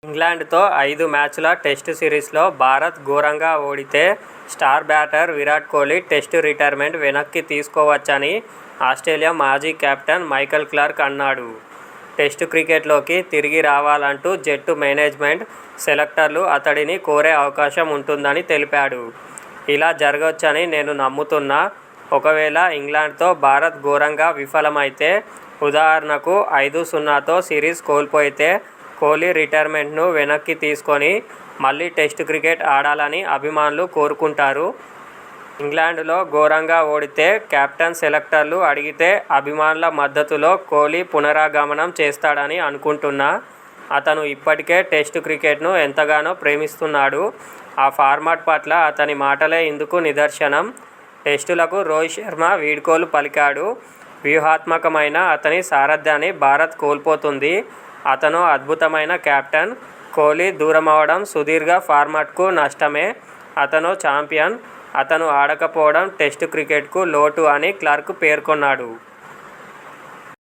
ఇంగ్లాండ్తో 5 మ్యాచ్ల టెస్టు సిరీస్లో భారత్ ఘోరంగా ఓడితే star batter Virat Kohli test retirement వెనక్కి తీసుకోవచ్చని ఆస్ట్రేలియా మాజీ కెప్టెన్ మైకేల్ క్లార్క్ అన్నాడు. టెస్టు క్రికెట్లోకి తిరిగి రావాలంటూ జట్టు మేనేజ్మెంట్, సెలెక్టర్లు అతడిని కోరే అవకాశం ఉంటుందని తెలిపాడు. ఇలా జరగొచ్చని నేను నమ్ముతున్నా. ఒకవేళ ఇంగ్లాండ్తో భారత్ ఘోరంగా విఫలమైతే, ఉదాహరణకు 5-0తో సిరీస్ కోల్పోతే కోహ్లీ రిటైర్మెంట్ను వెనక్కి తీసుకొని మళ్లీ టెస్టు క్రికెట్ ఆడాలని అభిమానులు కోరుకుంటారు. ఇంగ్లాండ్లో ఘోరంగా ఓడితే కెప్టెన్, సెలెక్టర్లు అడిగితే అభిమానుల మద్దతులో కోహ్లీ పునరాగమనం చేస్తాడని అనుకుంటున్నా. అతను ఇప్పటికే టెస్టు క్రికెట్ను ఎంతగానో ప్రేమిస్తున్నాడు. ఆ ఫార్మాట్ పట్ల అతని మాటలే ఇందుకు నిదర్శనం. టెస్టులకు రోహిత్ శర్మ వీడ్కోలు పలికాడు. వ్యూహాత్మకమైన అతని సారథ్యాన్ని భారత్ కోల్పోతుంది. అతను అద్భుతమైన కెప్టెన్. కోహ్లీ దూరమవడం సుదీర్ఘ ఫార్మాట్కు నష్టమే. అతను ఛాంపియన్. అతను ఆడకపోవడం టెస్టు క్రికెట్కు లోటు అని క్లార్క్ పేర్కొన్నాడు.